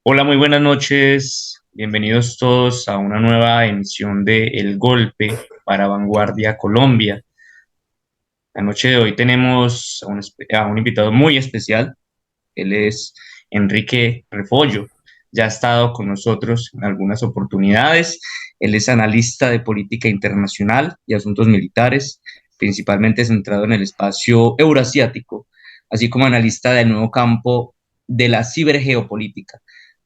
Hola, muy buenas noches. Bienvenidos todos a una nueva emisión de El Golpe para Vanguardia Colombia. La noche de hoy tenemos a un invitado muy especial. Él es Enrique Refollo. Ya ha estado con nosotros en algunas oportunidades. Él es analista de política internacional y asuntos militares, principalmente centrado en el espacio eurasiático, así como analista del nuevo campo de la cibergeopolítica,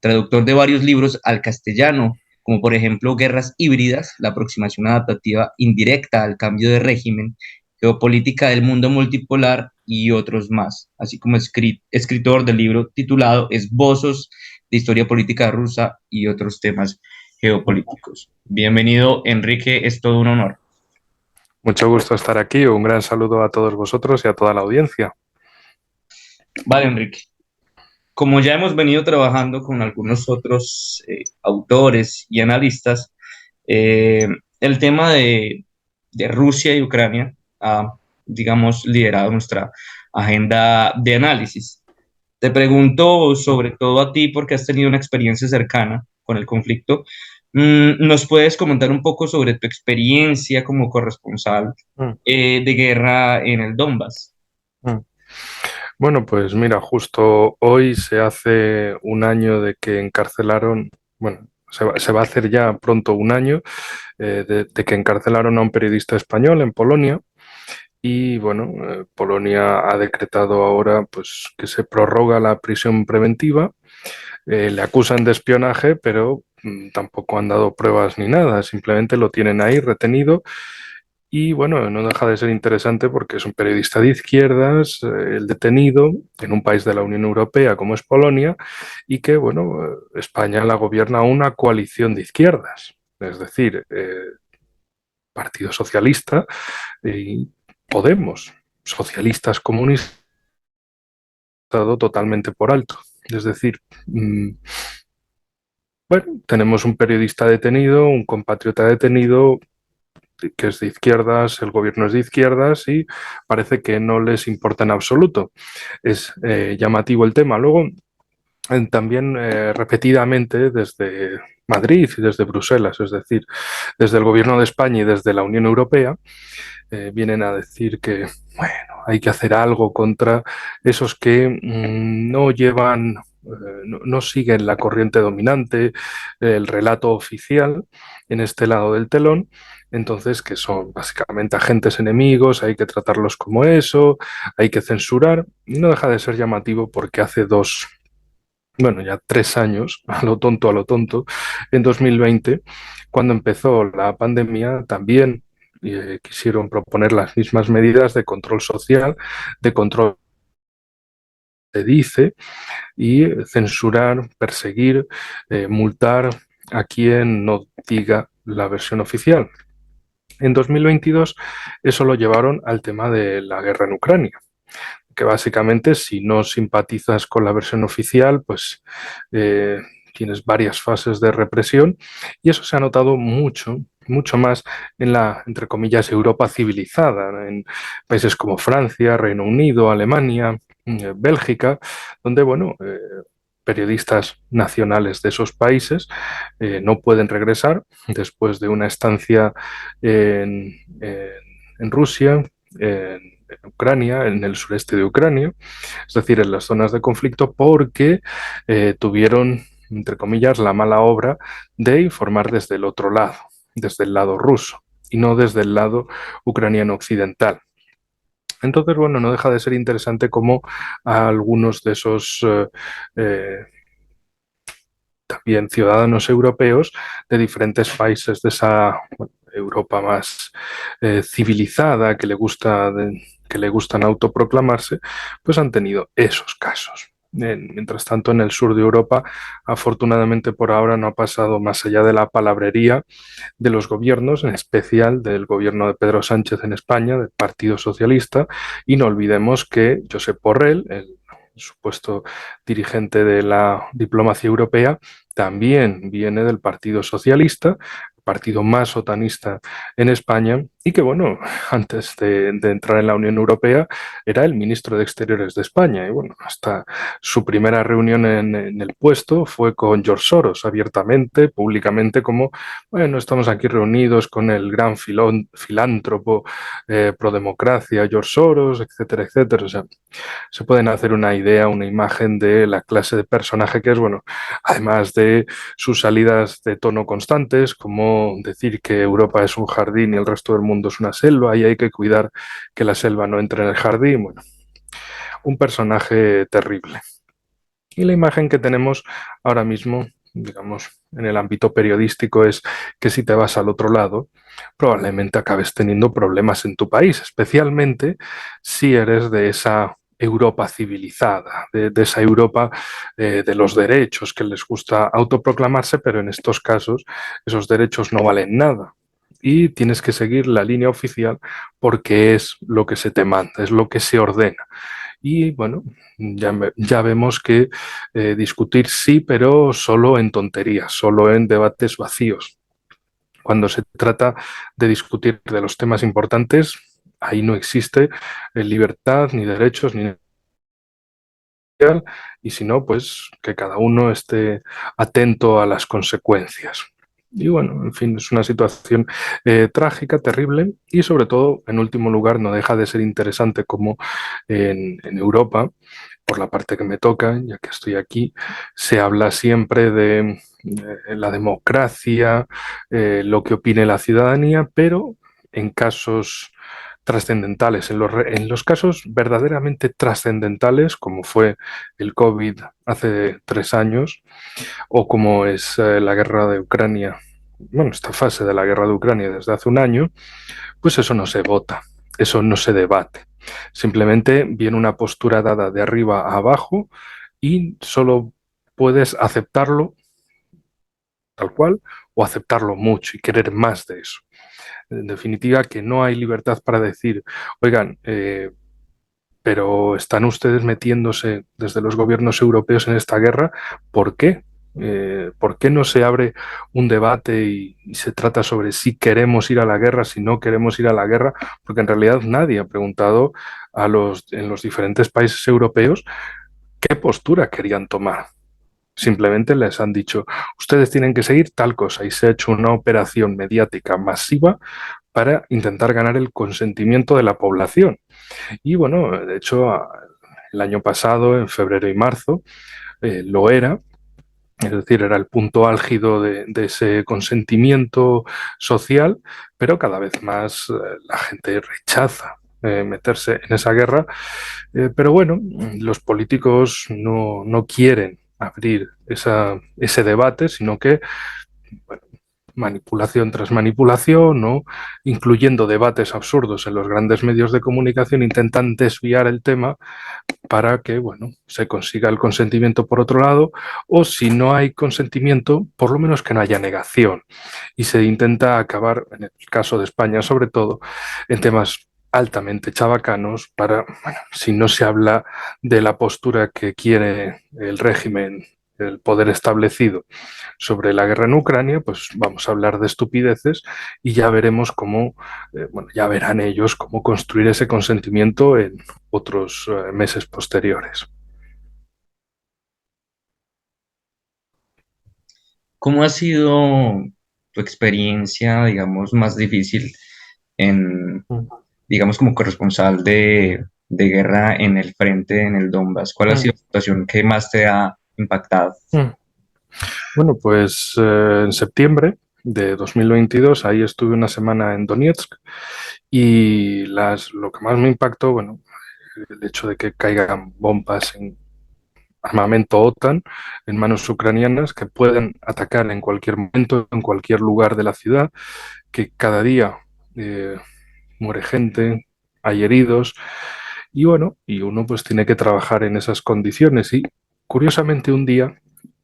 traductor de varios libros al castellano, como por ejemplo Guerras híbridas, la aproximación adaptativa indirecta al cambio de régimen, geopolítica del mundo multipolar y otros más, así como escritor del libro titulado Esbozos de Historia Política Rusa y otros temas geopolíticos. Bienvenido, Enrique, es todo un honor. Mucho gusto estar aquí. Un gran saludo a todos vosotros y a toda la audiencia. Vale, Enrique. Como ya hemos venido trabajando con algunos otros autores y analistas, eh, el tema de Rusia y Ucrania ha, digamos, liderado nuestra agenda de análisis. Te pregunto sobre todo a ti porque has tenido una experiencia cercana con el conflicto. ¿Nos puedes comentar un poco sobre tu experiencia como corresponsal Mm, de guerra en el Donbass? mm. Bueno, pues mira, justo hoy se hace un año de que encarcelaron, bueno, se va a hacer ya pronto un año de que encarcelaron a un periodista español en Polonia. Y bueno, Polonia ha decretado ahora pues que se prorroga la prisión preventiva. Le acusan de espionaje, pero tampoco han dado pruebas ni nada, simplemente lo tienen ahí retenido. Y bueno, no deja de ser interesante porque es un periodista de izquierdas, el detenido en un país de la Unión Europea como es Polonia, y que, bueno, España la gobierna una coalición de izquierdas, es decir, Partido Socialista y Podemos, socialistas comunistas, dado totalmente por alto. Es decir, bueno, tenemos un periodista detenido, un compatriota detenido, que es de izquierdas, el gobierno es de izquierdas y parece que no les importa en absoluto. Es llamativo el tema. Luego, también repetidamente desde Madrid y desde Bruselas, es decir, desde el gobierno de España y desde la Unión Europea, vienen a decir que, bueno, hay que hacer algo contra esos que no llevan, no siguen la corriente dominante, el relato oficial en este lado del telón. Entonces, que son básicamente agentes enemigos, hay que tratarlos como eso, hay que censurar. Y no deja de ser llamativo porque hace bueno, ya 3 años, a lo tonto, en 2020, cuando empezó la pandemia, también quisieron proponer las mismas medidas de control social, de control, se dice, y censurar, perseguir, multar a quien no diga la versión oficial. En 2022 eso lo llevaron al tema de la guerra en Ucrania, que básicamente si no simpatizas con la versión oficial, pues tienes varias fases de represión y eso se ha notado mucho, mucho más en la, entre comillas, Europa civilizada, en países como Francia, Reino Unido, Alemania, Bélgica, donde, bueno, periodistas nacionales de esos países no pueden regresar después de una estancia en, en Rusia, en Ucrania, en el sureste de Ucrania, es decir, en las zonas de conflicto, porque tuvieron, entre comillas, la mala obra de informar desde el otro lado, desde el lado ruso y no desde el lado ucraniano occidental. Entonces, bueno, no deja de ser interesante cómo a algunos de esos eh, también ciudadanos europeos de diferentes países de esa bueno, Europa más civilizada que le gustan autoproclamarse, pues han tenido esos casos. Mientras tanto, en el sur de Europa, afortunadamente por ahora no ha pasado más allá de la palabrería de los gobiernos, en especial del gobierno de Pedro Sánchez en España, del Partido Socialista, y no olvidemos que Josep Borrell, el supuesto dirigente de la diplomacia europea, también viene del Partido Socialista, el partido más otanista en España, y que, bueno, antes de entrar en la Unión Europea era el ministro de Exteriores de España. Y bueno, hasta su primera reunión en el puesto fue con George Soros, abiertamente, públicamente, como, bueno, estamos aquí reunidos con el gran filántropo pro democracia, George Soros, etcétera, etcétera. O sea, se pueden hacer una idea, una imagen de la clase de personaje que es, bueno, además de sus salidas de tono constantes, como decir que Europa es un jardín y el resto del mundo es una selva y hay que cuidar que la selva no entre en el jardín. Bueno, un personaje terrible. Y la imagen que tenemos ahora mismo, digamos, en el ámbito periodístico es que si te vas al otro lado, probablemente acabes teniendo problemas en tu país, especialmente si eres de esa Europa civilizada, de esa Europa de los derechos que les gusta autoproclamarse, pero en estos casos esos derechos no valen nada. Y tienes que seguir la línea oficial porque es lo que se te manda, es lo que se ordena. Y bueno, ya vemos que discutir sí, pero solo en tonterías, solo en debates vacíos. Cuando se trata de discutir de los temas importantes, ahí no existe libertad, ni derechos, ni nada, y si no, pues que cada uno esté atento a las consecuencias. Y bueno, en fin, es una situación trágica, terrible y sobre todo, en último lugar, no deja de ser interesante como en Europa, por la parte que me toca, ya que estoy aquí, se habla siempre de la democracia, lo que opine la ciudadanía, pero en casos trascendentales, en los casos verdaderamente trascendentales, como fue el COVID hace 3 años, o como es la guerra de Ucrania, bueno, esta fase de la guerra de Ucrania desde hace un año, pues eso no se vota, eso no se debate. Simplemente viene una postura dada de arriba a abajo y solo puedes aceptarlo tal cual o aceptarlo mucho y querer más de eso. En definitiva, que no hay libertad para decir, oigan, pero están ustedes metiéndose desde los gobiernos europeos en esta guerra, ¿por qué? ¿Por qué no se abre un debate y se trata sobre si queremos ir a la guerra, si no queremos ir a la guerra? Porque en realidad nadie ha preguntado en los diferentes países europeos qué postura querían tomar. Simplemente les han dicho, ustedes tienen que seguir tal cosa y se ha hecho una operación mediática masiva para intentar ganar el consentimiento de la población. Y bueno, de hecho, el año pasado, en febrero y marzo, lo era, es decir, era el punto álgido de ese consentimiento social, pero cada vez más la gente rechaza meterse en esa guerra. Pero bueno, los políticos no quieren abrir ese debate, sino que bueno, manipulación tras manipulación, ¿no? Incluyendo debates absurdos en los grandes medios de comunicación, intentan desviar el tema para que, bueno, se consiga el consentimiento por otro lado, o si no hay consentimiento, por lo menos que no haya negación. Y se intenta acabar, en el caso de España sobre todo, en temas altamente chabacanos para, bueno, si no se habla de la postura que quiere el régimen, el poder establecido sobre la guerra en Ucrania, pues vamos a hablar de estupideces y ya veremos cómo, bueno, ya verán ellos cómo construir ese consentimiento en otros meses posteriores. ¿Cómo ha sido tu experiencia, digamos, más difícil en, digamos, como corresponsal de guerra en el frente, en el Donbass? ¿Cuál ha Mm. sido la situación que más te ha impactado? Mm. Bueno, pues en septiembre de 2022, ahí estuve una semana en Donetsk y lo que más me impactó, bueno, el hecho de que caigan bombas en armamento OTAN en manos ucranianas que pueden atacar en cualquier momento, en cualquier lugar de la ciudad, que cada día eh, muere gente, hay heridos, y bueno, y uno pues tiene que trabajar en esas condiciones. Y curiosamente un día,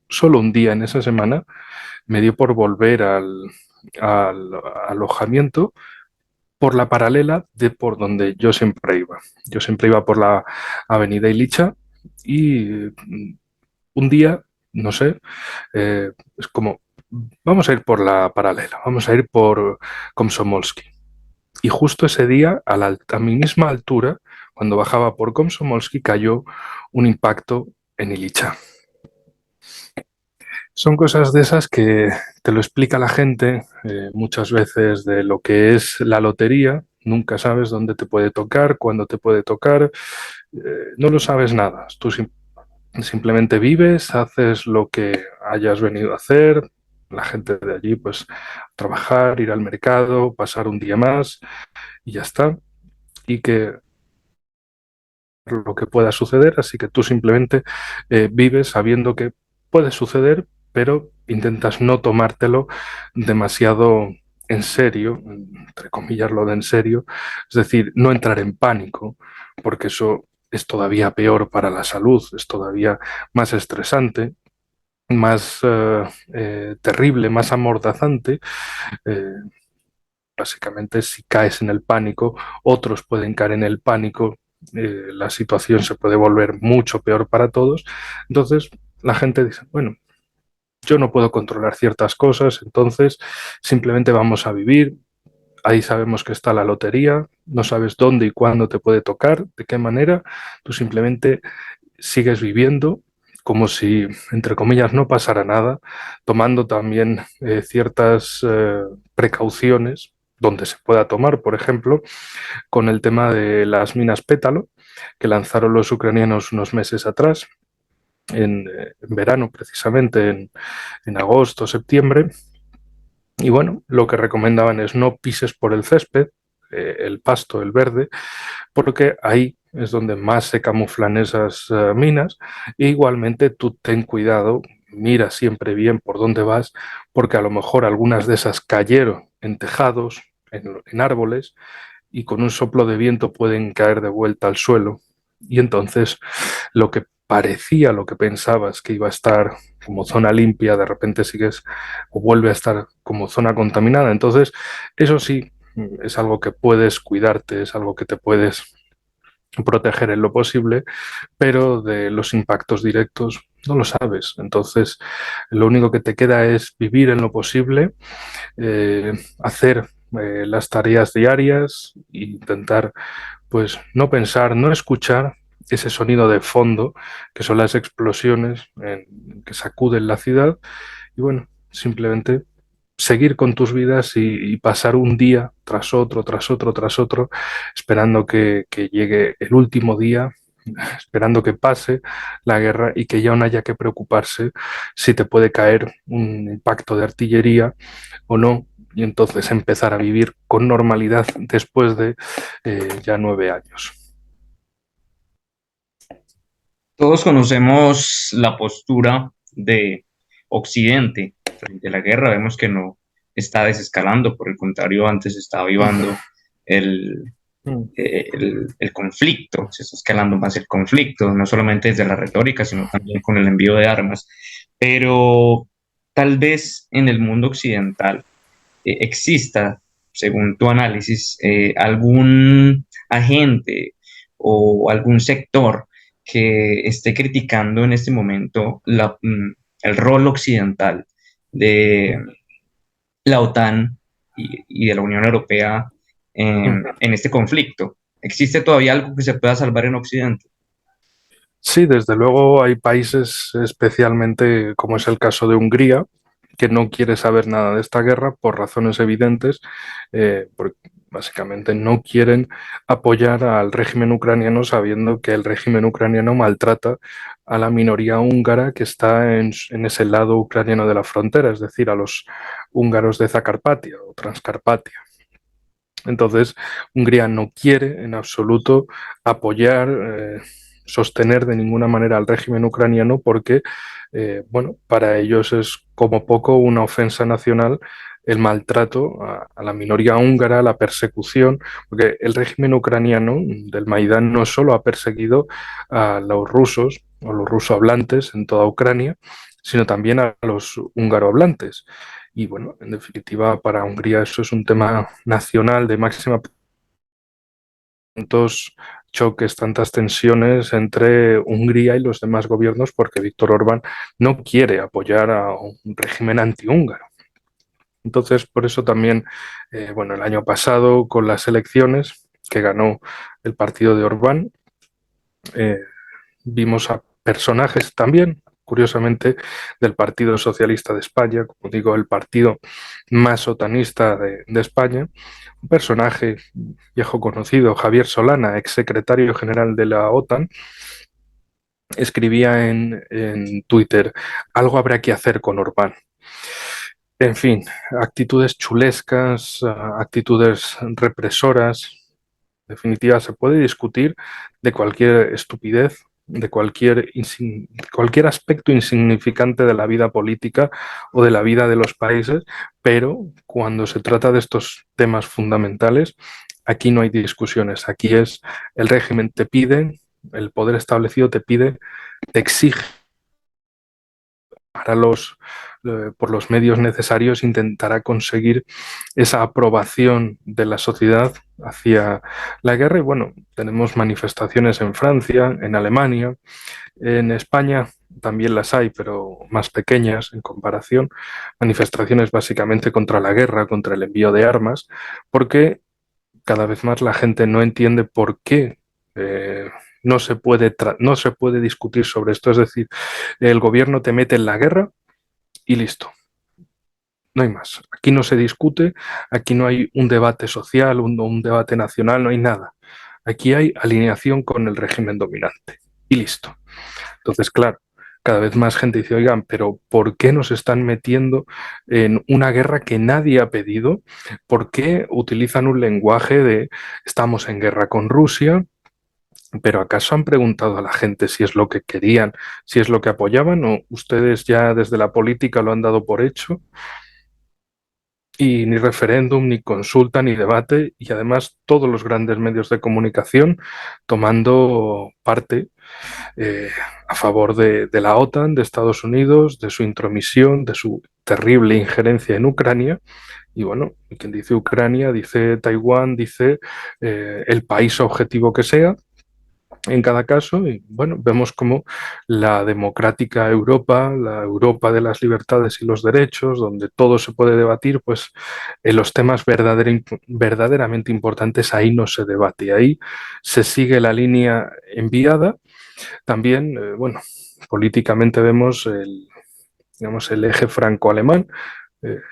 solo un día en esa semana, me dio por volver al alojamiento por la paralela de por donde yo siempre iba. Yo siempre iba por la avenida Ilicha y un día, no sé, es como, vamos a ir por la paralela, vamos a ir por Komsomolsky. Y justo ese día, a mi misma altura, cuando bajaba por Komsomolski, cayó un impacto en Ilicha. Son cosas de esas que te lo explica la gente muchas veces de lo que es la lotería. Nunca sabes dónde te puede tocar, cuándo te puede tocar. No lo sabes nada. Tú simplemente vives, haces lo que hayas venido a hacer. La gente de allí, pues, trabajar, ir al mercado, pasar un día más y ya está. Y que lo que pueda suceder, así que tú simplemente vives sabiendo que puede suceder, pero intentas no tomártelo demasiado en serio, entre comillas lo de en serio, es decir, no entrar en pánico, porque eso es todavía peor para la salud, es todavía más estresante, más terrible, más amordazante. Eh, Básicamente, si caes en el pánico, otros pueden caer en el pánico, la situación se puede volver mucho peor para todos. Entonces, la gente dice, bueno, yo no puedo controlar ciertas cosas, entonces simplemente vamos a vivir. Ahí sabemos que está la lotería, no sabes dónde y cuándo te puede tocar, de qué manera, tú simplemente sigues viviendo como si, entre comillas, no pasara nada, tomando también ciertas precauciones donde se pueda tomar, por ejemplo, con el tema de las minas pétalo que lanzaron los ucranianos unos meses atrás, en verano precisamente, en agosto, septiembre. Y bueno, lo que recomendaban es no pises por el césped, el pasto, el verde, porque ahí es donde más se camuflan esas minas. E igualmente tú ten cuidado, mira siempre bien por dónde vas, porque a lo mejor algunas de esas cayeron en tejados, en árboles, y con un soplo de viento pueden caer de vuelta al suelo. Y entonces lo que parecía, lo que pensabas que iba a estar como zona limpia, de repente sigues o vuelve a estar como zona contaminada. Entonces, eso sí, es algo que puedes cuidarte, es algo que te puedes proteger en lo posible, pero de los impactos directos no lo sabes. Entonces, lo único que te queda es vivir en lo posible, hacer las tareas diarias e intentar, pues, no pensar, no escuchar ese sonido de fondo que son las explosiones que sacuden la ciudad y bueno, simplemente seguir con tus vidas y pasar un día tras otro, tras otro, tras otro, esperando que llegue el último día, esperando que pase la guerra y que ya no haya que preocuparse si te puede caer un impacto de artillería o no, y entonces empezar a vivir con normalidad después de ya 9 años. Todos conocemos la postura de Occidente frente a la guerra. Vemos que no está desescalando, por el contrario, antes estaba avivando el, el conflicto, se está escalando más el conflicto, no solamente desde la retórica, sino también con el envío de armas. Pero tal vez en el mundo occidental exista, según tu análisis, algún agente o algún sector que esté criticando en este momento el rol occidental de la OTAN y de la Unión Europea en este conflicto. ¿Existe todavía algo que se pueda salvar en Occidente? Sí, desde luego hay países, especialmente como es el caso de Hungría, que no quiere saber nada de esta guerra por razones evidentes, porque básicamente no quieren apoyar al régimen ucraniano sabiendo que el régimen ucraniano maltrata a la minoría húngara que está en ese lado ucraniano de la frontera, es decir, a los húngaros de Zacarpatia o Transcarpatia. Entonces, Hungría no quiere en absoluto apoyar, sostener de ninguna manera al régimen ucraniano porque, bueno, para ellos es como poco una ofensa nacional el maltrato a la minoría húngara, la persecución, porque el régimen ucraniano del Maidán no solo ha perseguido a los rusos o los ruso hablantes en toda Ucrania, sino también a los húngaro hablantes. Y bueno, en definitiva, para Hungría eso es un tema nacional de máxima, tantos choques, tantas tensiones entre Hungría y los demás gobiernos, porque Víctor Orbán no quiere apoyar a un régimen antihúngaro. Entonces, por eso también, bueno, el año pasado con las elecciones que ganó el partido de Orbán, eh, vimos a personajes también, curiosamente, del Partido Socialista de España, como digo, el partido más otanista de España, un personaje viejo conocido, Javier Solana, exsecretario general de la OTAN, escribía en Twitter, algo habrá que hacer con Orbán. En fin, actitudes chulescas, actitudes represoras. En definitiva, se puede discutir de cualquier estupidez, de cualquier aspecto insignificante de la vida política o de la vida de los países, pero cuando se trata de estos temas fundamentales, aquí no hay discusiones. Aquí es el régimen te pide, el poder establecido te pide, te exige para por los medios necesarios, intentará conseguir esa aprobación de la sociedad hacia la guerra. Y bueno, tenemos manifestaciones en Francia, en Alemania, en España también las hay, pero más pequeñas en comparación. Manifestaciones básicamente contra la guerra, contra el envío de armas, porque cada vez más la gente no entiende por qué. No se puede discutir sobre esto. Es decir, el gobierno te mete en la guerra y listo. No hay más. Aquí no se discute, aquí no hay un debate social, un debate nacional, no hay nada. Aquí hay alineación con el régimen dominante. Y listo. Entonces, claro, cada vez más gente dice, oigan, pero ¿por qué nos están metiendo en una guerra que nadie ha pedido? ¿Por qué utilizan un lenguaje de estamos en guerra con Rusia? ¿Pero acaso han preguntado a la gente si es lo que querían, si es lo que apoyaban o ustedes ya desde la política lo han dado por hecho? Y ni referéndum, ni consulta, ni debate, y además todos los grandes medios de comunicación tomando parte eh, a favor de la OTAN, de Estados Unidos, de su intromisión, de su terrible injerencia en Ucrania. Y bueno, quien dice Ucrania, dice Taiwán, dice el país objetivo que sea, en cada caso, y bueno, vemos como la democrática Europa, la Europa de las libertades y los derechos, donde todo se puede debatir, pues en los temas verdaderamente importantes ahí no se debate, ahí se sigue la línea enviada. También, bueno, políticamente vemos digamos, el eje franco-alemán,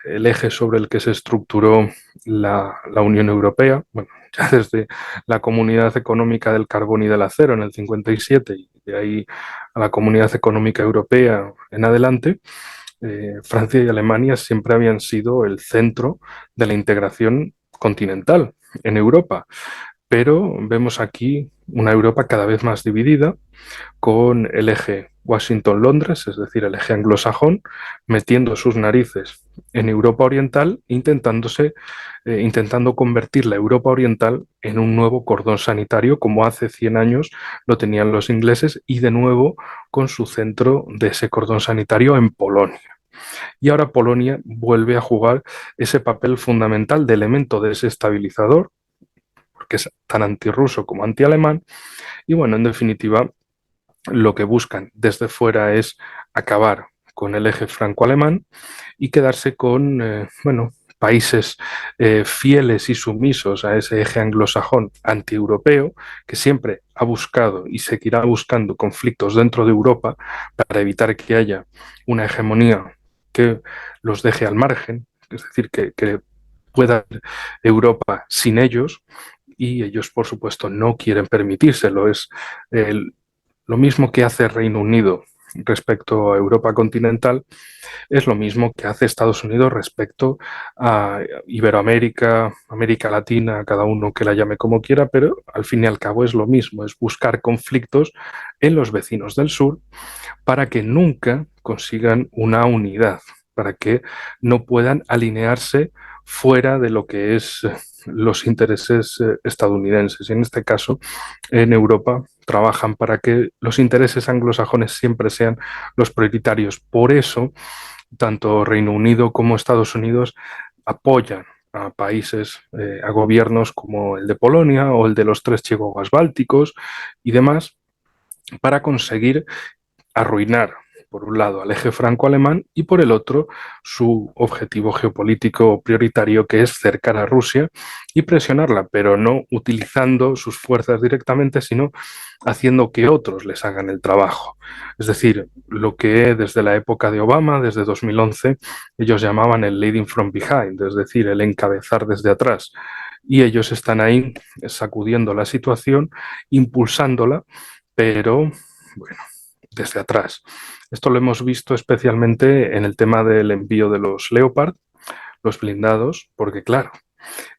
el eje sobre el que se estructuró la Unión Europea, bueno, ya desde la Comunidad Económica del Carbón y del Acero en el 57 y de ahí a la Comunidad Económica Europea en adelante, Francia y Alemania siempre habían sido el centro de la integración continental en Europa, pero vemos aquí una Europa cada vez más dividida, con el eje Washington-Londres, es decir, el eje anglosajón, metiendo sus narices en Europa Oriental, intentando convertir la Europa Oriental en un nuevo cordón sanitario, como hace 100 años lo tenían los ingleses, y de nuevo con su centro de ese cordón sanitario en Polonia. Y ahora Polonia vuelve a jugar ese papel fundamental de elemento desestabilizador, porque es tan antirruso como antialemán, y bueno, en definitiva, lo que buscan desde fuera es acabar con el eje franco-alemán y quedarse con, bueno, países fieles y sumisos a ese eje anglosajón antieuropeo, que siempre ha buscado y seguirá buscando conflictos dentro de Europa para evitar que haya una hegemonía que los deje al margen, es decir, que pueda Europa sin ellos, y ellos, por supuesto, no quieren permitírselo. Es el, lo mismo que hace Reino Unido respecto a Europa continental, es lo mismo que hace Estados Unidos respecto a Iberoamérica, América Latina, cada uno que la llame como quiera, pero al fin y al cabo es lo mismo, es buscar conflictos en los vecinos del sur para que nunca consigan una unidad, para que no puedan alinearse fuera de lo que es los intereses estadounidenses. Y en este caso, en Europa trabajan para que los intereses anglosajones siempre sean los prioritarios. Por eso, tanto Reino Unido como Estados Unidos apoyan a países, a gobiernos como el de Polonia o el de los tres chihuahuas bálticos y demás, para conseguir arruinar por un lado al eje franco-alemán y por el otro su objetivo geopolítico prioritario, que es cercar a Rusia y presionarla, pero no utilizando sus fuerzas directamente, sino haciendo que otros les hagan el trabajo. Es decir, lo que desde la época de Obama, desde 2011, ellos llamaban el leading from behind, es decir, el encabezar desde atrás. Y ellos están ahí sacudiendo la situación, impulsándola, pero bueno, desde atrás. Esto lo hemos visto especialmente en el tema del envío de los Leopard, los blindados, porque claro,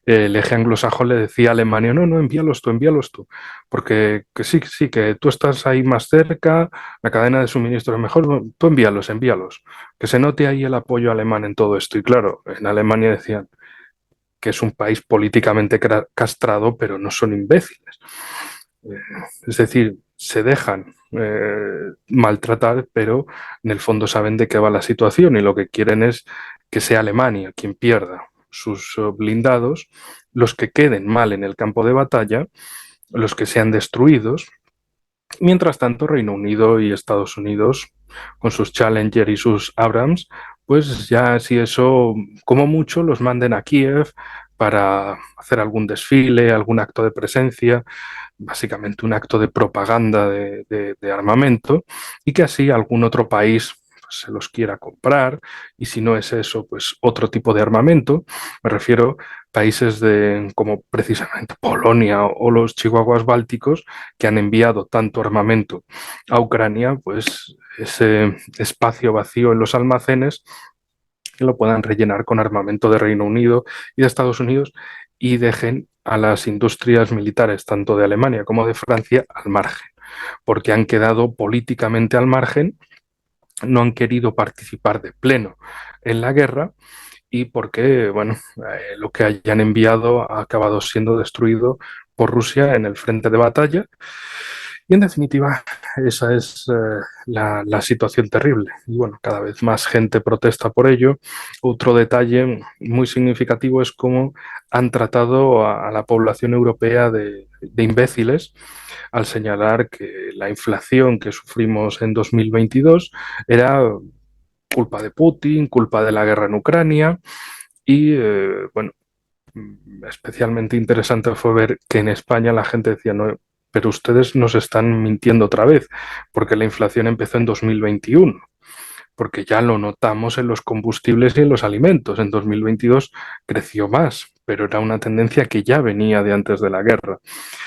el eje anglosajón le decía a Alemania, no, no, envíalos tú, porque que sí, sí, que tú estás ahí más cerca, la cadena de suministro es mejor, no, tú envíalos, que se note ahí el apoyo alemán en todo esto. Y claro, en Alemania decían que es un país políticamente castrado, pero no son imbéciles. Es decir, se dejan maltratar, pero en el fondo saben de qué va la situación y lo que quieren es que sea Alemania quien pierda sus blindados, los que queden mal en el campo de batalla, los que sean destruidos. Mientras tanto, Reino Unido y Estados Unidos, con sus Challenger y sus Abrams, pues ya si eso, como mucho, los manden a Kiev para hacer algún desfile, algún acto de presencia, básicamente un acto de propaganda de armamento, y que así algún otro país pues, se los quiera comprar, y si no es eso, pues otro tipo de armamento. Me refiero a países como precisamente Polonia o los chihuahuas bálticos, que han enviado tanto armamento a Ucrania, pues ese espacio vacío en los almacenes que lo puedan rellenar con armamento de Reino Unido y de Estados Unidos y dejen a las industrias militares, tanto de Alemania como de Francia, al margen, porque han quedado políticamente al margen, no han querido participar de pleno en la guerra y porque, bueno, lo que hayan enviado ha acabado siendo destruido por Rusia en el frente de batalla. Y en definitiva, esa es la situación terrible. Y bueno, cada vez más gente protesta por ello. Otro detalle muy significativo es cómo han tratado a la población europea de imbéciles al señalar que la inflación que sufrimos en 2022 era culpa de Putin, culpa de la guerra en Ucrania y, bueno, especialmente interesante fue ver que en España la gente decía, no, pero ustedes nos están mintiendo otra vez, porque la inflación empezó en 2021, porque ya lo notamos en los combustibles y en los alimentos. En 2022 creció más, pero era una tendencia que ya venía de antes de la guerra.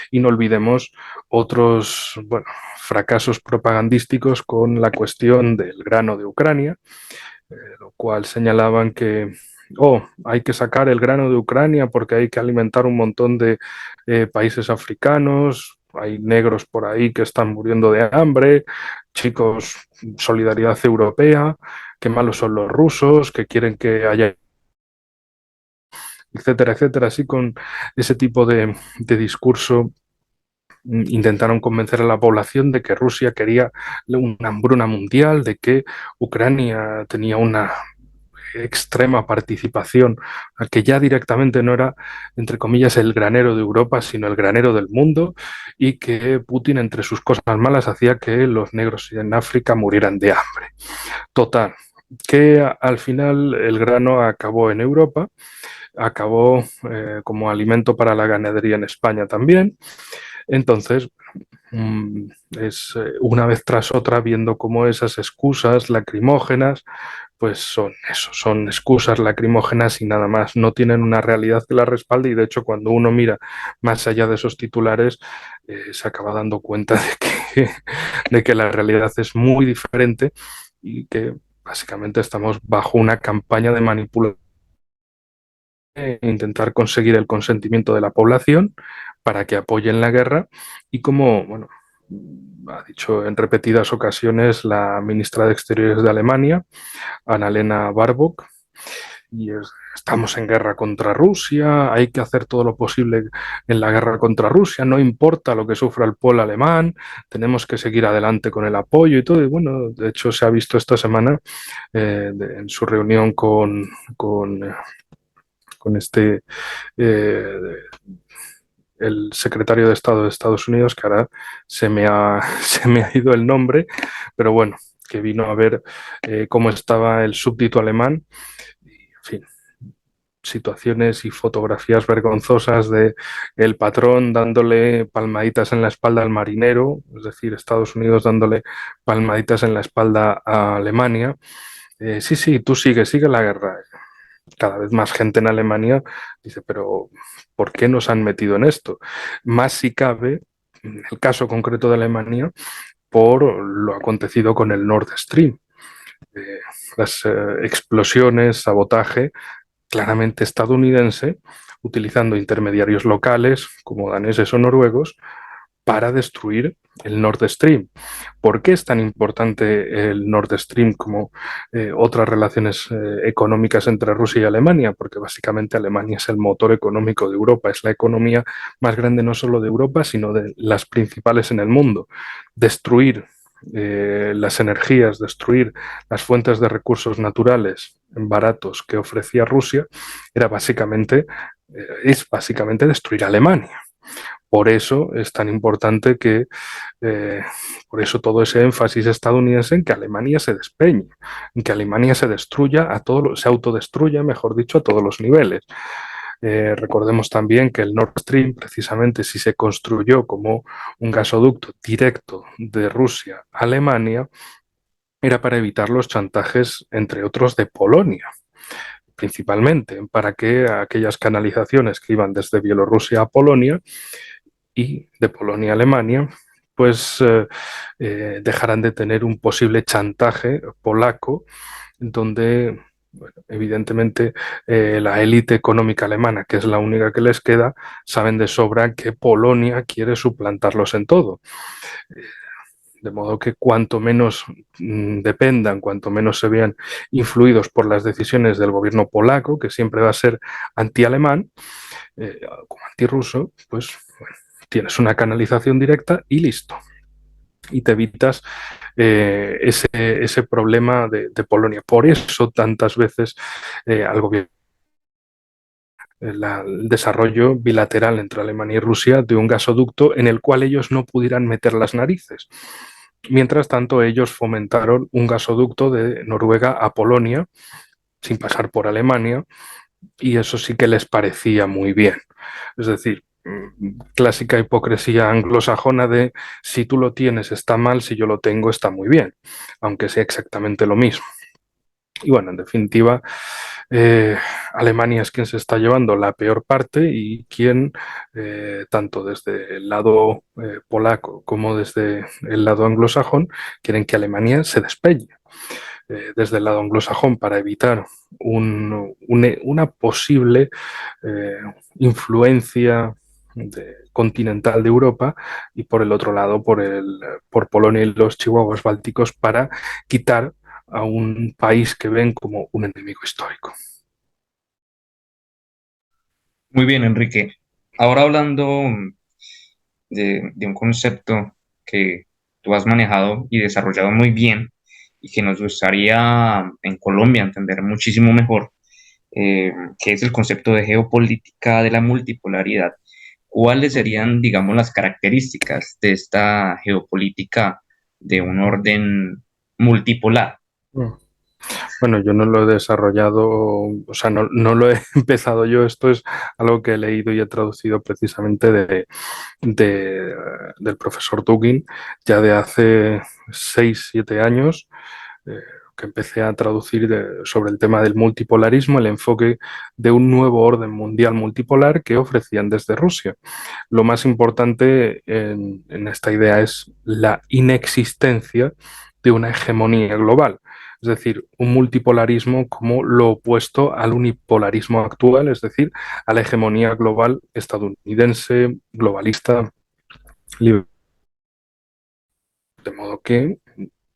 Y no olvidemos otros, bueno, fracasos propagandísticos con la cuestión del grano de Ucrania, lo cual señalaban que hay que sacar el grano de Ucrania porque hay que alimentar un montón de países africanos, hay negros por ahí que están muriendo de hambre, chicos, solidaridad europea, qué malos son los rusos, que quieren que haya, etcétera, etcétera, así con ese tipo de discurso intentaron convencer a la población de que Rusia quería una hambruna mundial, de que Ucrania tenía una extrema participación, que ya directamente no era, entre comillas, el granero de Europa, sino el granero del mundo, y que Putin, entre sus cosas malas, hacía que los negros en África murieran de hambre. Total, que al final el grano acabó en Europa, acabó como alimento para la ganadería en España también. Entonces, es una vez tras otra viendo cómo esas excusas lacrimógenas pues son eso, son excusas lacrimógenas y nada más, no tienen una realidad que la respalde y de hecho cuando uno mira más allá de esos titulares se acaba dando cuenta de que la realidad es muy diferente y que básicamente estamos bajo una campaña de manipulación e intentar conseguir el consentimiento de la población para que apoyen la guerra y como, bueno, ha dicho en repetidas ocasiones la ministra de Exteriores de Alemania, Annalena Baerbock, estamos en guerra contra Rusia, hay que hacer todo lo posible en la guerra contra Rusia, no importa lo que sufra el pueblo alemán, tenemos que seguir adelante con el apoyo y todo. Y bueno, de hecho se ha visto esta semana en su reunión con eh, el secretario de Estado de Estados Unidos, que ahora se me ha ido el nombre, pero bueno, que vino a ver cómo estaba el súbdito alemán. Y, en fin, situaciones y fotografías vergonzosas de el patrón dándole palmaditas en la espalda al marinero, es decir, Estados Unidos dándole palmaditas en la espalda a Alemania. Sí, sí, tú sigue la guerra. Cada vez más gente en Alemania dice, pero ¿por qué nos han metido en esto? Más si cabe, en el caso concreto de Alemania, por lo acontecido con el Nord Stream. Eh, las explosiones, sabotaje claramente estadounidense, utilizando intermediarios locales como daneses o noruegos para destruir el Nord Stream. ¿Por qué es tan importante el Nord Stream como otras relaciones económicas entre Rusia y Alemania? Porque básicamente Alemania es el motor económico de Europa, es la economía más grande no solo de Europa, sino de las principales en el mundo. Destruir las energías, destruir las fuentes de recursos naturales baratos que ofrecía Rusia, era básicamente, es básicamente destruir Alemania. Por eso es tan importante que, por eso todo ese énfasis estadounidense en que Alemania se despeñe, en que Alemania se destruya a todos, se autodestruya, mejor dicho, a todos los niveles. Recordemos también que el Nord Stream, precisamente, si se construyó como un gasoducto directo de Rusia a Alemania, era para evitar los chantajes, entre otros, de Polonia, principalmente, para que aquellas canalizaciones que iban desde Bielorrusia a Polonia y de Polonia a Alemania, pues dejarán de tener un posible chantaje polaco, donde, bueno, evidentemente, la élite económica alemana, que es la única que les queda, saben de sobra que Polonia quiere suplantarlos en todo. De modo que cuanto menos dependan, cuanto menos se vean influidos por las decisiones del gobierno polaco, que siempre va a ser anti-alemán, como antirruso, pues bueno, tienes una canalización directa y listo. Y te evitas ese problema de Polonia. Por eso tantas veces al gobierno el desarrollo bilateral entre Alemania y Rusia de un gasoducto en el cual ellos no pudieran meter las narices. Mientras tanto, ellos fomentaron un gasoducto de Noruega a Polonia, sin pasar por Alemania, y eso sí que les parecía muy bien. Es decir, clásica hipocresía anglosajona de si tú lo tienes está mal, si yo lo tengo está muy bien, aunque sea exactamente lo mismo. Y bueno, en definitiva, Alemania es quien se está llevando la peor parte y quien, tanto desde el lado polaco como desde el lado anglosajón, quieren que Alemania se despegue. Desde el lado anglosajón para evitar una posible influencia continental de Europa y por el otro lado por Polonia y los chihuahuas bálticos para quitar a un país que ven como un enemigo histórico. Muy bien, Enrique. Ahora hablando de un concepto que tú has manejado y desarrollado muy bien y que nos gustaría en Colombia entender muchísimo mejor, que es el concepto de geopolítica de la multipolaridad. ¿Cuáles serían, digamos, las características de esta geopolítica de un orden multipolar? Bueno, yo no lo he desarrollado, o sea, no lo he empezado yo, esto es algo que he leído y he traducido precisamente del profesor Dugin, ya de hace 6, 7 años, eh, que empecé a traducir sobre el tema del multipolarismo, el enfoque de un nuevo orden mundial multipolar que ofrecían desde Rusia. Lo más importante en esta idea es la inexistencia de una hegemonía global, es decir, un multipolarismo como lo opuesto al unipolarismo actual, es decir, a la hegemonía global estadounidense, globalista, libre. De modo que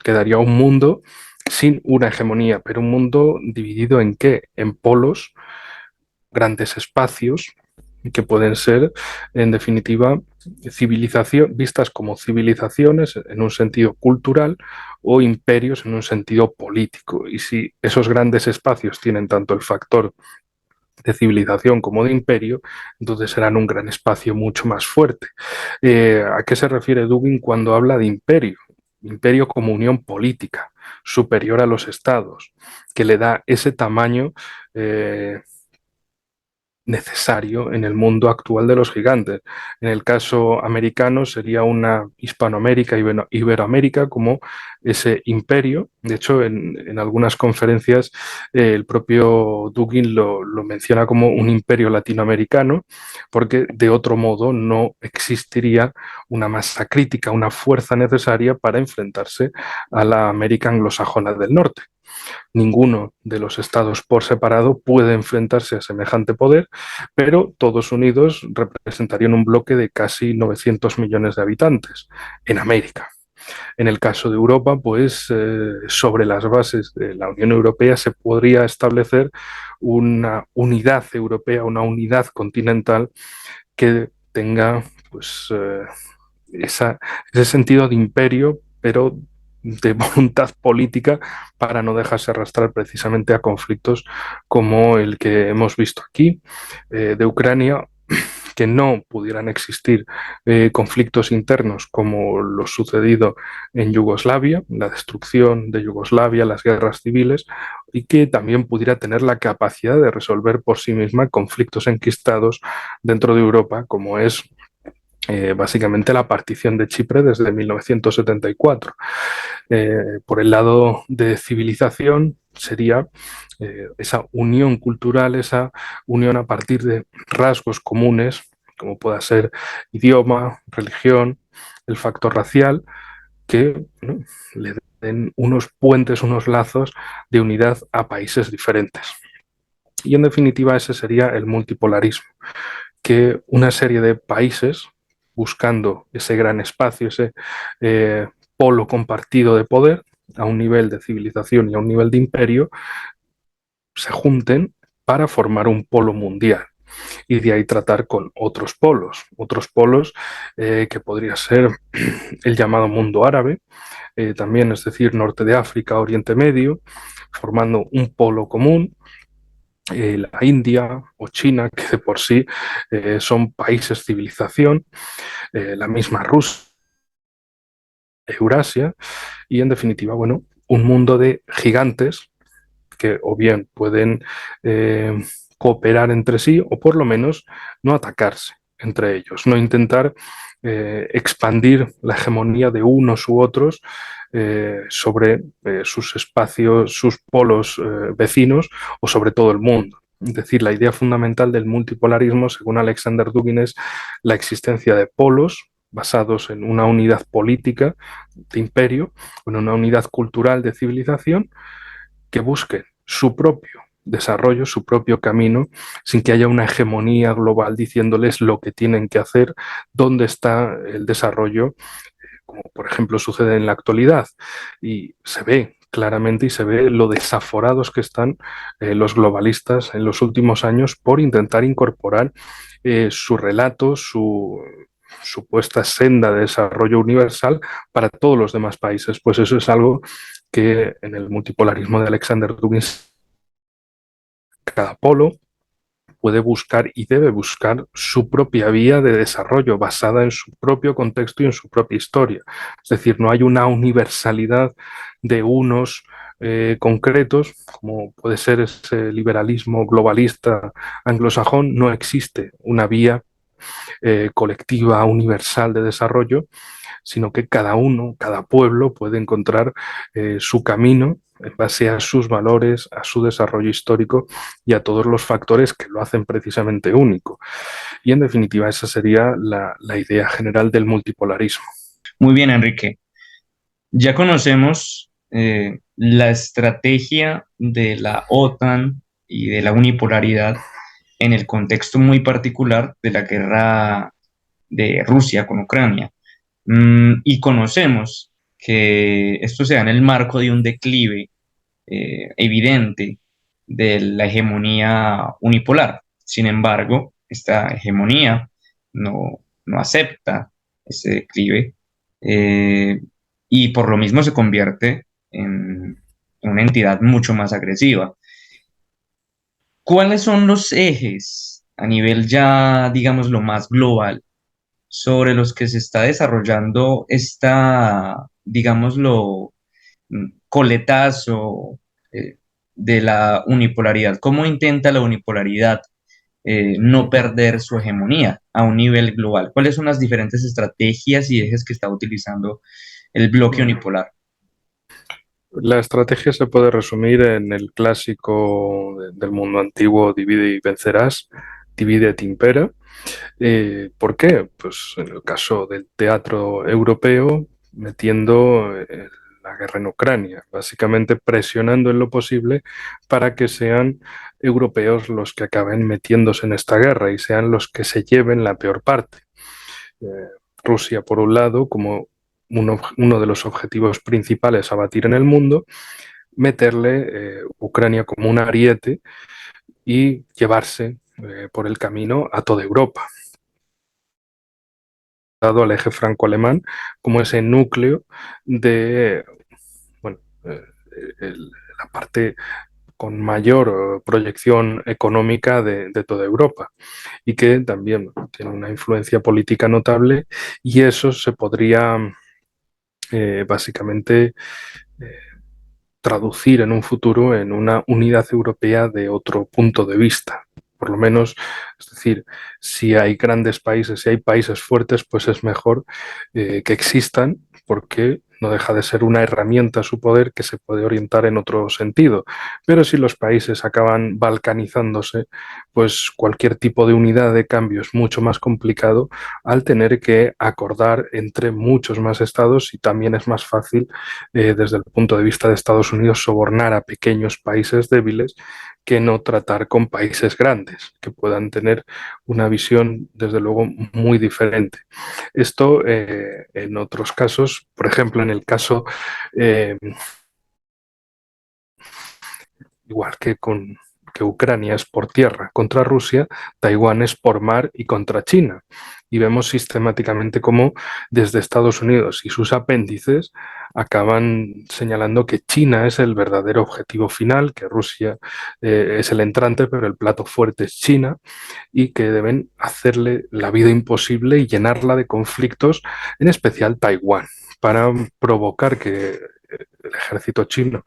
quedaría un mundo sin una hegemonía, pero un mundo dividido en qué? En polos, grandes espacios que pueden ser, en definitiva, civilización, vistas como civilizaciones en un sentido cultural o imperios en un sentido político. Y si esos grandes espacios tienen tanto el factor de civilización como de imperio, entonces serán un gran espacio mucho más fuerte. ¿A qué se refiere Dugin cuando habla de imperio? imperio como unión política superior a los estados, que le da ese tamaño necesario en el mundo actual de los gigantes. En el caso americano sería una Hispanoamérica, Iberoamérica como ese imperio. De hecho, en algunas conferencias el propio Dugin lo menciona como un imperio latinoamericano, porque de otro modo no existiría una masa crítica, una fuerza necesaria para enfrentarse a la América anglosajona del norte. Ninguno de los estados por separado puede enfrentarse a semejante poder, pero todos unidos representarían un bloque de casi 900 millones de habitantes en América. En el caso de Europa, pues sobre las bases de la Unión Europea se podría establecer una unidad europea, una unidad continental que tenga pues ese sentido de imperio, pero de voluntad política para no dejarse arrastrar precisamente a conflictos como el que hemos visto aquí de Ucrania, que no pudieran existir conflictos internos como lo sucedido en Yugoslavia, la destrucción de Yugoslavia, las guerras civiles, y que también pudiera tener la capacidad de resolver por sí misma conflictos enquistados dentro de Europa, como es básicamente la partición de Chipre desde 1974. Por el lado de civilización sería esa unión cultural, esa unión a partir de rasgos comunes, como pueda ser idioma, religión, el factor racial, que ¿no? le den unos puentes, unos lazos de unidad a países diferentes. Y en definitiva ese sería el multipolarismo, que una serie de países, buscando ese gran espacio, ese polo compartido de poder, a un nivel de civilización y a un nivel de imperio, se junten para formar un polo mundial y de ahí tratar con otros polos que podría ser el llamado mundo árabe, también, es decir, norte de África, Oriente Medio, formando un polo común, la India o China, que de por sí son países civilización, la misma Rusia, Eurasia, y en definitiva, bueno, un mundo de gigantes que o bien pueden cooperar entre sí o por lo menos no atacarse entre ellos, no intentar expandir la hegemonía de unos u otros sobre sus espacios, sus polos vecinos o sobre todo el mundo. Es decir, la idea fundamental del multipolarismo, según Alexander Dugin, es la existencia de polos basados en una unidad política de imperio, en una unidad cultural de civilización, que busquen su propio desarrollo, su propio camino, sin que haya una hegemonía global diciéndoles lo que tienen que hacer, dónde está el desarrollo, como por ejemplo sucede en la actualidad. Y se ve claramente y se ve lo desaforados que están los globalistas en los últimos años por intentar incorporar su relato, su supuesta senda de desarrollo universal para todos los demás países. Pues eso es algo que en el multipolarismo de Alexander Dugin, cada polo puede buscar y debe buscar su propia vía de desarrollo basada en su propio contexto y en su propia historia. Es decir, no hay una universalidad de unos concretos, como puede ser ese liberalismo globalista anglosajón, no existe una vía colectiva universal de desarrollo, sino que cada uno, cada pueblo puede encontrar su camino en base a sus valores, a su desarrollo histórico y a todos los factores que lo hacen precisamente único. Y en definitiva, esa sería la idea general del multipolarismo. Muy bien, Enrique. Ya conocemos la estrategia de la OTAN y de la unipolaridad en el contexto muy particular de la guerra de Rusia con Ucrania. Y conocemos que esto se da en el marco de un declive evidente de la hegemonía unipolar. Sin embargo, esta hegemonía no acepta ese declive eh, y por lo mismo se convierte en una entidad mucho más agresiva. ¿Cuáles son los ejes a nivel ya, digamos, lo más global sobre los que se está desarrollando esta digámoslo, coletazo de la unipolaridad. ¿Cómo intenta la unipolaridad no perder su hegemonía a un nivel global? ¿Cuáles son las diferentes estrategias y ejes que está utilizando el bloque unipolar? La estrategia se puede resumir en el clásico del mundo antiguo, divide y vencerás, divide et impera. ¿Por qué? Pues en el caso del teatro europeo, metiendo la guerra en Ucrania, básicamente presionando en lo posible para que sean europeos los que acaben metiéndose en esta guerra y sean los que se lleven la peor parte. Eh, Rusia, por un lado, como uno de los objetivos principales a batir en el mundo, meterle Ucrania como un ariete y llevarse por el camino a toda Europa, dado al eje franco-alemán como ese núcleo de, bueno, la parte con mayor proyección económica de toda Europa y que también tiene una influencia política notable, y eso se podría básicamente eh, traducir en un futuro en una unidad europea de otro punto de vista. Por lo menos, es decir, si hay grandes países, si hay países fuertes, pues es mejor que existan, porque no deja de ser una herramienta su poder que se puede orientar en otro sentido. Pero si los países acaban balcanizándose, pues cualquier tipo de unidad de cambio es mucho más complicado al tener que acordar entre muchos más estados, y también es más fácil desde el punto de vista de Estados Unidos sobornar a pequeños países débiles que no tratar con países grandes, que puedan tener una visión, desde luego, muy diferente. Esto en otros casos, por ejemplo, en el caso, eh, igual que Ucrania es por tierra contra Rusia, Taiwán es por mar y contra China. Y vemos sistemáticamente cómo desde Estados Unidos y sus apéndices acaban señalando que China es el verdadero objetivo final, que Rusia es el entrante, pero el plato fuerte es China, y que deben hacerle la vida imposible y llenarla de conflictos, en especial Taiwán, para provocar que el ejército chino,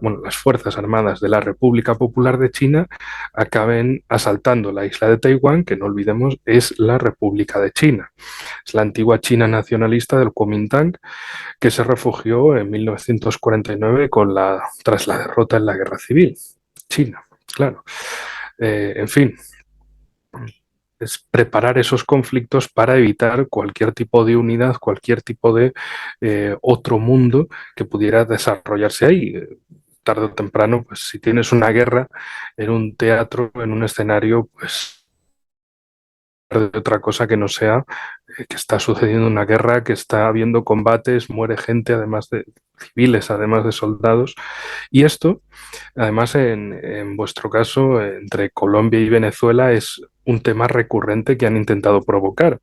bueno, las Fuerzas Armadas de la República Popular de China acaben asaltando la isla de Taiwán, que no olvidemos es la República de China. Es la antigua China nacionalista del Kuomintang, que se refugió en 1949 tras la derrota en la Guerra Civil. China, claro. En fin, es preparar esos conflictos para evitar cualquier tipo de unidad, cualquier tipo de otro mundo que pudiera desarrollarse ahí. Tarde o temprano, pues si tienes una guerra en un teatro, en un escenario, pues de otra cosa que no sea que está sucediendo una guerra, que está habiendo combates, muere gente, además de civiles, además de soldados. Y esto, además, en vuestro caso, entre Colombia y Venezuela, es un tema recurrente que han intentado provocar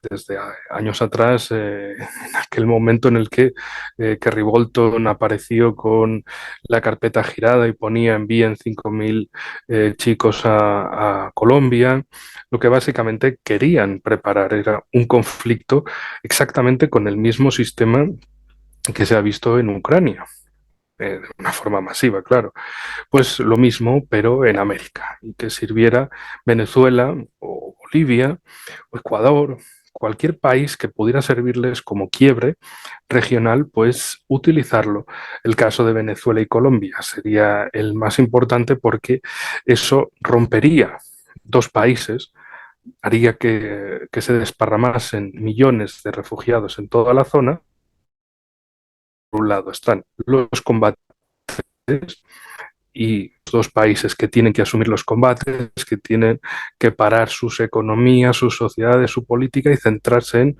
desde años atrás, en aquel momento en el que Kerry Bolton apareció con la carpeta girada y ponía envíen 5.000 chicos a Colombia. Lo que básicamente querían preparar era un conflicto exactamente con el mismo sistema que se ha visto en Ucrania, de una forma masiva, claro. Pues lo mismo, pero en América, y que sirviera Venezuela o Bolivia o Ecuador, cualquier país que pudiera servirles como quiebre regional, pues utilizarlo. El caso de Venezuela y Colombia sería el más importante, porque eso rompería dos países, haría que se desparramasen millones de refugiados en toda la zona. Por un lado están los combates y dos países que tienen que asumir los combates, que tienen que parar sus economías, sus sociedades, su política, y centrarse en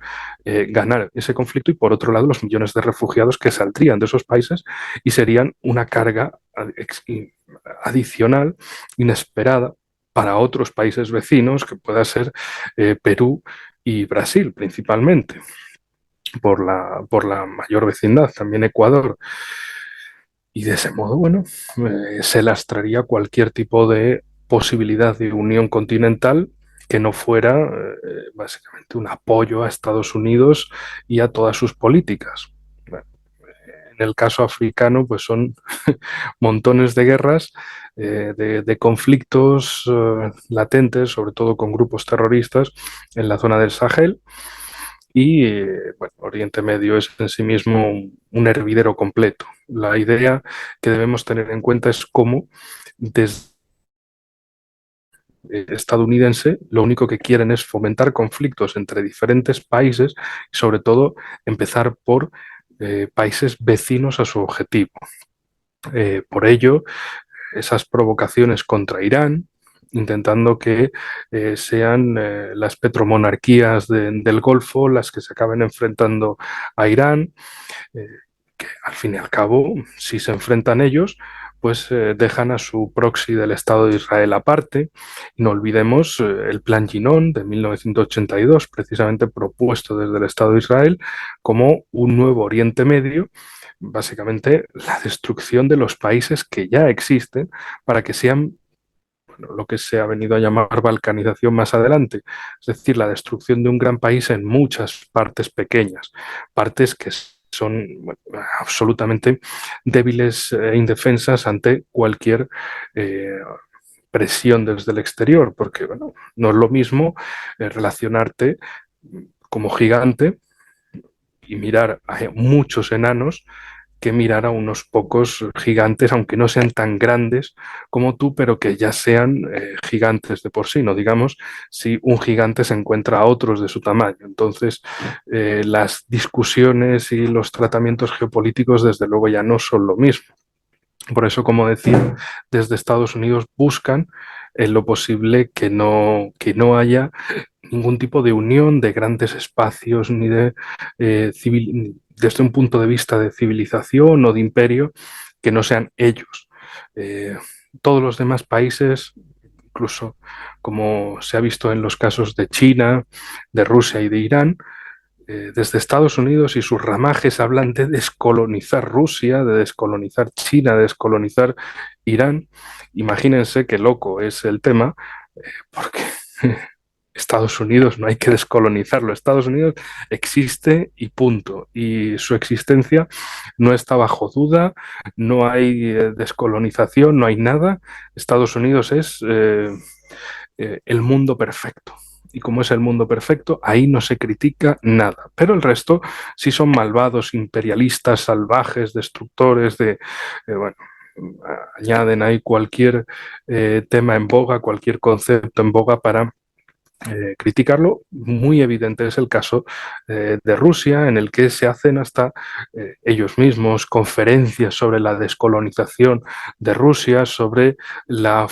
ganar ese conflicto. Y por otro lado, los millones de refugiados que saldrían de esos países y serían una carga adicional, inesperada, para otros países vecinos, que pueda ser Perú y Brasil principalmente, por la mayor vecindad, también Ecuador. Y de ese modo, bueno, se lastraría cualquier tipo de posibilidad de unión continental que no fuera básicamente un apoyo a Estados Unidos y a todas sus políticas. el caso africano, pues son montones de guerras, de conflictos latentes, sobre todo con grupos terroristas en la zona del Sahel. Y bueno, Oriente Medio es en sí mismo un hervidero completo. La idea que debemos tener en cuenta es cómo desde estadounidense lo único que quieren es fomentar conflictos entre diferentes países y sobre todo empezar por países vecinos a su objetivo. Por ello, esas provocaciones contra Irán, intentando que sean las petromonarquías del Golfo las que se acaben enfrentando a Irán, eh, que al fin y al cabo, si se enfrentan ellos, pues dejan a su proxy del Estado de Israel aparte. No olvidemos el Plan Ginón de 1982, precisamente propuesto desde el Estado de Israel como un nuevo Oriente Medio, básicamente la destrucción de los países que ya existen para que sean lo que se ha venido a llamar balcanización más adelante, es decir, la destrucción de un gran país en muchas partes pequeñas, partes que son bueno, absolutamente débiles e indefensas ante cualquier presión desde el exterior, porque bueno, no es lo mismo relacionarte como gigante y mirar a muchos enanos que mirar a unos pocos gigantes, aunque no sean tan grandes como tú, pero que ya sean gigantes de por sí, no digamos si un gigante se encuentra a otros de su tamaño. Entonces, las discusiones y los tratamientos geopolíticos, desde luego, ya no son lo mismo. Por eso, como decía, desde Estados Unidos buscan en lo posible que no haya ningún tipo de unión de grandes espacios ni de desde un punto de vista de civilización o de imperio que no sean ellos. Eh, todos los demás países, incluso como se ha visto en los casos de China, de Rusia y de Irán, desde Estados Unidos y sus ramajes hablan de descolonizar Rusia, de descolonizar China, de descolonizar Irán. Imagínense qué loco es el tema, porque Estados Unidos no hay que descolonizarlo. Estados Unidos existe y punto. Y su existencia no está bajo duda, no hay descolonización, no hay nada. Estados Unidos es el mundo perfecto. Y como es el mundo perfecto, ahí no se critica nada. Pero el resto sí son malvados, imperialistas, salvajes, destructores de, bueno, añaden ahí cualquier tema en boga, cualquier concepto en boga para criticarlo. Muy evidente es el caso de Rusia, en el que se hacen hasta ellos mismos conferencias sobre la descolonización de Rusia, sobre la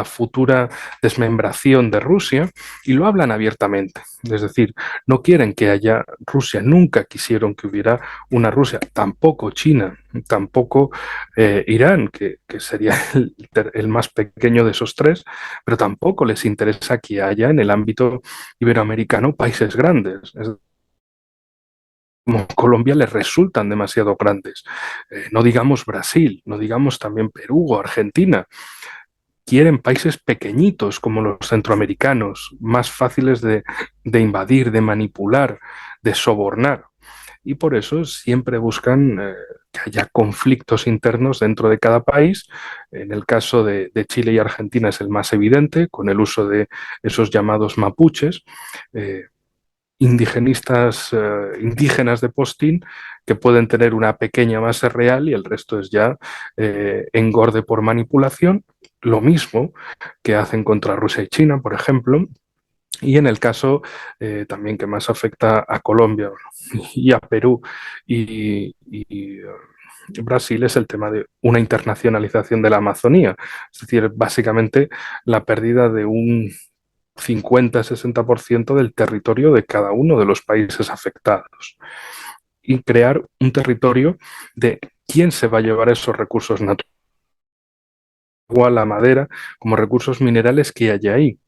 futura desmembración de Rusia, y lo hablan abiertamente. Es decir, no quieren que haya Rusia, nunca quisieron que hubiera una Rusia, tampoco China, tampoco Irán, que sería el más pequeño de esos tres, pero tampoco les interesa que haya en el ámbito iberoamericano países grandes. Como Colombia les resultan demasiado grandes. No digamos Brasil, no digamos también Perú o Argentina. Quieren países pequeñitos como los centroamericanos, más fáciles de invadir, de manipular, de sobornar. Y por eso siempre buscan que haya conflictos internos dentro de cada país. En el caso de Chile y Argentina es el más evidente, con el uso de esos llamados mapuches, eh, indigenistas, indígenas de postín, que pueden tener una pequeña base real y el resto es ya engorde por manipulación. Lo mismo que hacen contra Rusia y China, por ejemplo, y en el caso también que más afecta a Colombia y a Perú y Brasil es el tema de una internacionalización de la Amazonía, es decir, básicamente la pérdida de un 50-60% del territorio de cada uno de los países afectados y crear un territorio de quién se va a llevar esos recursos naturales, la madera, como recursos minerales que hay ahí.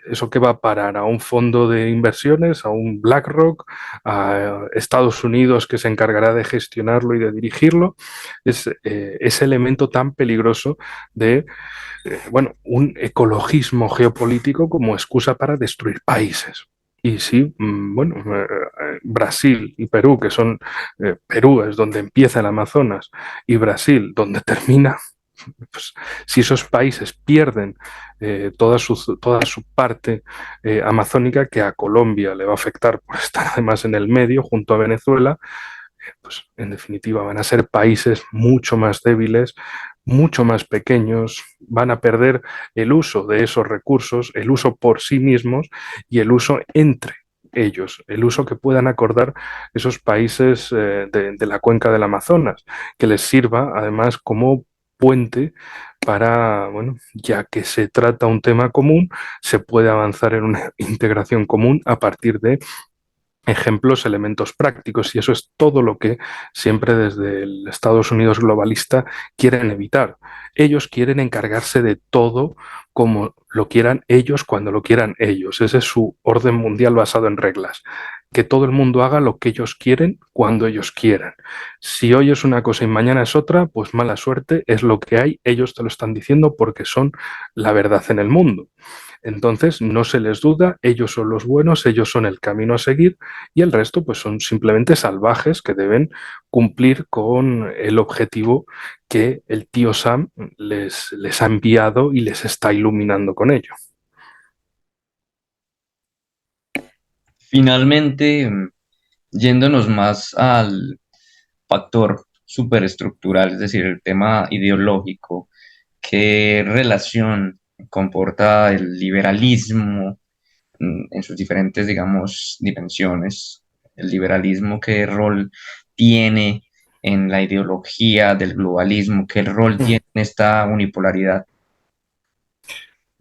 ¿Eso qué va a parar? ¿A un fondo de inversiones? ¿A un BlackRock? ¿A Estados Unidos que se encargará de gestionarlo y de dirigirlo? Es ese elemento tan peligroso de bueno, un ecologismo geopolítico como excusa para destruir países. Y sí, bueno, Brasil y Perú, que son, Perú es donde empieza el Amazonas y Brasil donde termina, pues, si esos países pierden toda su parte amazónica, que a Colombia le va a afectar por estar además en el medio junto a Venezuela, pues en definitiva van a ser países mucho más débiles, mucho más pequeños, van a perder el uso de esos recursos, el uso por sí mismos y el uso entre ellos, el uso que puedan acordar esos países de la cuenca del Amazonas, que les sirva además como puente para, bueno, ya que se trata un tema común, se puede avanzar en una integración común a partir de ejemplos, elementos prácticos, y eso es todo lo que siempre desde el Estados Unidos globalista quieren evitar. Ellos quieren encargarse de todo como lo quieran ellos, cuando lo quieran ellos. Ese es su orden mundial basado en reglas. Que todo el mundo haga lo que ellos quieren cuando ellos quieran. Si hoy es una cosa y mañana es otra, pues mala suerte, es lo que hay, ellos te lo están diciendo porque son la verdad en el mundo. Entonces, no se les duda, ellos son los buenos, ellos son el camino a seguir y el resto pues son simplemente salvajes que deben cumplir con el objetivo que el tío Sam les ha enviado y les está iluminando con ello. Finalmente, yéndonos más al factor superestructural, es decir, el tema ideológico, ¿qué relación comporta el liberalismo en sus diferentes, digamos, dimensiones? El liberalismo, ¿qué rol tiene en la ideología del globalismo? ¿Qué rol tiene en esta unipolaridad?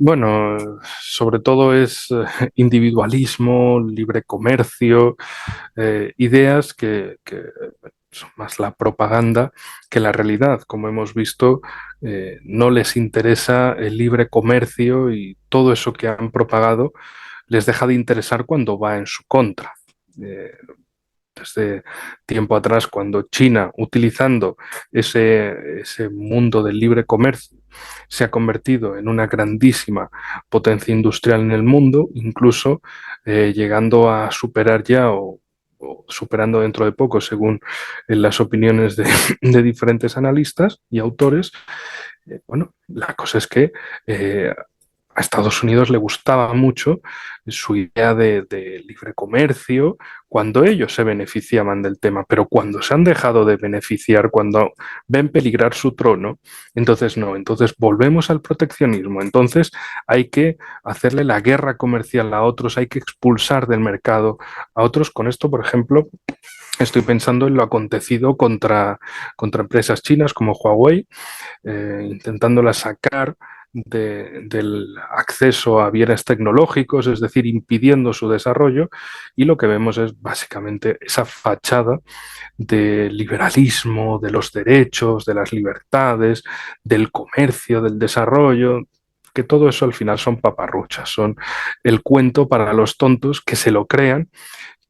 Bueno, sobre todo es individualismo, libre comercio, ideas que son más la propaganda que la realidad. Como hemos visto, no les interesa el libre comercio y todo eso que han propagado les deja de interesar cuando va en su contra. Eh, Desde tiempo atrás, cuando China, utilizando ese mundo del libre comercio, se ha convertido en una grandísima potencia industrial en el mundo, incluso llegando a superar ya o superando dentro de poco, según las opiniones de diferentes analistas y autores. Bueno, la cosa es que a Estados Unidos le gustaba mucho su idea de libre comercio cuando ellos se beneficiaban del tema, pero cuando se han dejado de beneficiar, cuando ven peligrar su trono, entonces no, entonces volvemos al proteccionismo, entonces hay que hacerle la guerra comercial a otros, hay que expulsar del mercado a otros. Con esto, por ejemplo, estoy pensando en lo acontecido contra empresas chinas como Huawei, intentándolas sacar del acceso a bienes tecnológicos, es decir, impidiendo su desarrollo, y lo que vemos es básicamente esa fachada de liberalismo, de los derechos, de las libertades, del comercio, del desarrollo, que todo eso al final son paparruchas, son el cuento para los tontos que se lo crean,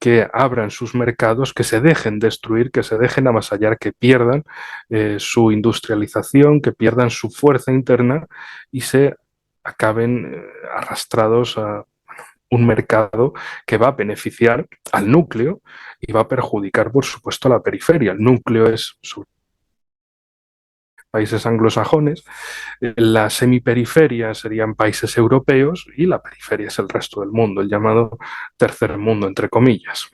que abran sus mercados, que se dejen destruir, que se dejen avasallar, que pierdan su industrialización, que pierdan su fuerza interna y se acaben arrastrados a un mercado que va a beneficiar al núcleo y va a perjudicar, por supuesto, a la periferia. El núcleo es sus países anglosajones, la semiperiferia serían países europeos y la periferia es el resto del mundo, el llamado tercer mundo, entre comillas.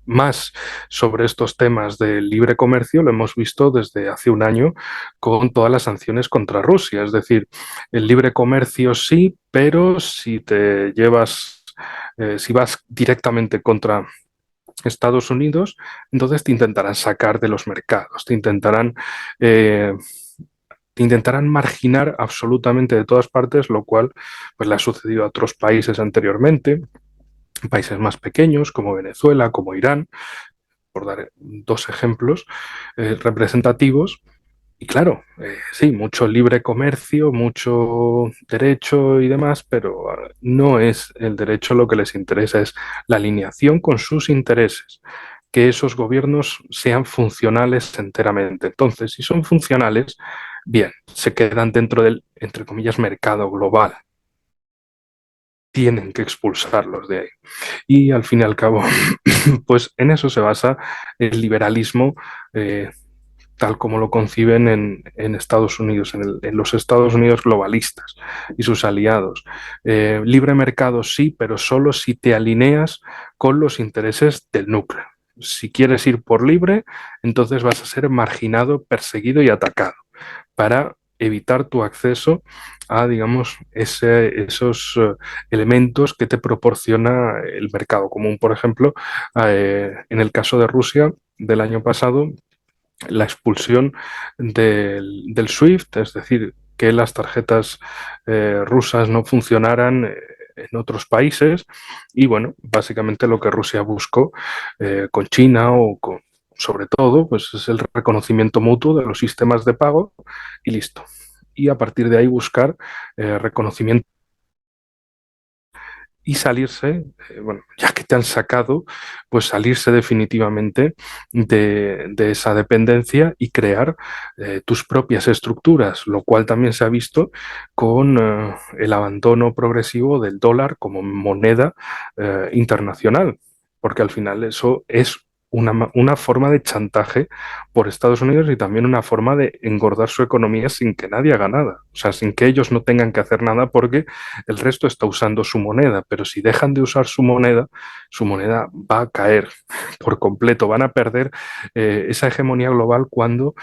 Más sobre estos temas del libre comercio lo hemos visto desde hace un año con todas las sanciones contra Rusia. Es decir, el libre comercio sí, pero si te llevas, si vas directamente contra Estados Unidos, entonces te intentarán sacar de los mercados, eh, te intentarán marginar absolutamente de todas partes, lo cual pues, le ha sucedido a otros países anteriormente, países más pequeños como Venezuela, como Irán, por dar dos ejemplos representativos. Y claro, sí, mucho libre comercio, mucho derecho y demás, pero no es el derecho lo que les interesa, es la alineación con sus intereses, que esos gobiernos sean funcionales enteramente. Entonces, si son funcionales, bien, se quedan dentro del, entre comillas, mercado global. tienen que expulsarlos de ahí. Y al fin y al cabo, pues en eso se basa el liberalismo tal como lo conciben en Estados Unidos, en los Estados Unidos globalistas y sus aliados. Libre mercado sí, pero solo si te alineas con los intereses del núcleo. Si quieres ir por libre, entonces vas a ser marginado, perseguido y atacado para evitar tu acceso a, digamos, esos elementos que te proporciona el mercado común. Por ejemplo, en el caso de Rusia del año pasado, la expulsión del SWIFT, es decir, que las tarjetas rusas no funcionaran en otros países. Y bueno, básicamente lo que Rusia buscó con China o con, sobre todo, pues es el reconocimiento mutuo de los sistemas de pago y listo. Y a partir de ahí buscar reconocimiento y salirse, bueno, ya que te han sacado, pues salirse definitivamente de esa dependencia y crear tus propias estructuras, lo cual también se ha visto con el abandono progresivo del dólar como moneda internacional, porque al final eso es una forma de chantaje por Estados Unidos y también una forma de engordar su economía sin que nadie haga nada, o sea, sin que ellos no tengan que hacer nada porque el resto está usando su moneda, pero si dejan de usar su moneda va a caer por completo, van a perder esa hegemonía global cuando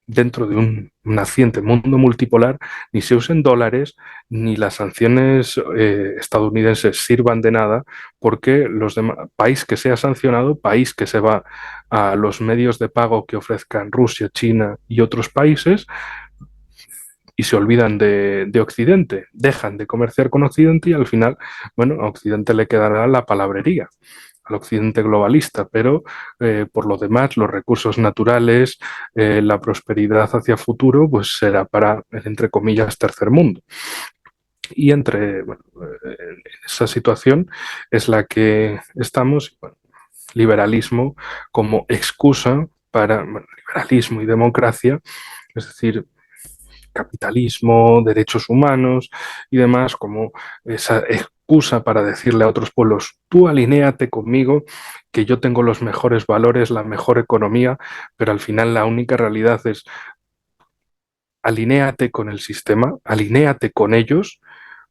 dentro de un naciente mundo multipolar ni se usen dólares ni las sanciones estadounidenses sirvan de nada porque los demás, país que sea sancionado, país que se va a los medios de pago que ofrezcan Rusia, China y otros países, y se olvidan de Occidente, dejan de comerciar con Occidente y al final, bueno, a Occidente le quedará la palabrería, al Occidente globalista, pero por lo demás los recursos naturales, la prosperidad hacia futuro, pues será para el, entre comillas, tercer mundo. Y entre bueno, en esa situación es la que estamos, bueno, liberalismo como excusa para, bueno, liberalismo y democracia, es decir, capitalismo, derechos humanos y demás, como esa excusa para decirle a otros pueblos, tú alinéate conmigo, que yo tengo los mejores valores, la mejor economía, pero al final la única realidad es alinéate con el sistema, alinéate con ellos,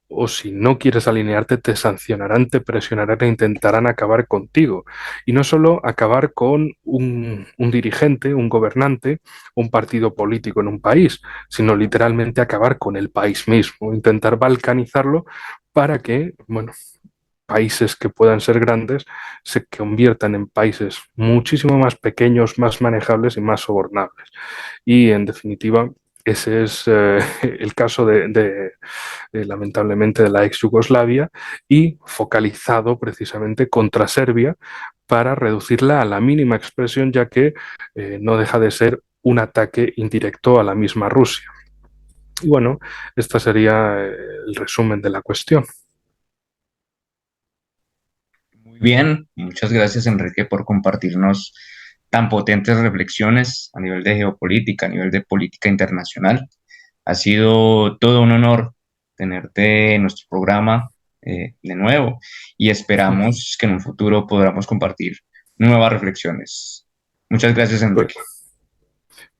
o si no quieres alinearte, te sancionarán, te presionarán e intentarán acabar contigo. Y no solo acabar con un dirigente, un gobernante, un partido político en un país, sino literalmente acabar con el país mismo, intentar balcanizarlo para que, bueno, países que puedan ser grandes se conviertan en países muchísimo más pequeños, más manejables y más sobornables. Y en definitiva, ese es el caso lamentablemente de la ex Yugoslavia y focalizado precisamente contra Serbia para reducirla a la mínima expresión, ya que no deja de ser un ataque indirecto a la misma Rusia. Y bueno, este sería el resumen de la cuestión. Muy bien, muchas gracias Enrique por compartirnos tan potentes reflexiones a nivel de geopolítica, a nivel de política internacional. Ha sido todo un honor tenerte en nuestro programa de nuevo y esperamos que en un futuro podamos compartir nuevas reflexiones. Muchas gracias, Pues, Enrique.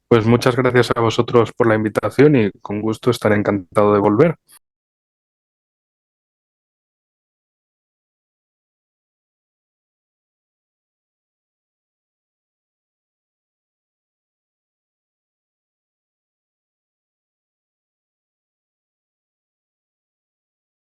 pues muchas gracias a vosotros por la invitación y con gusto estaré encantado de volver.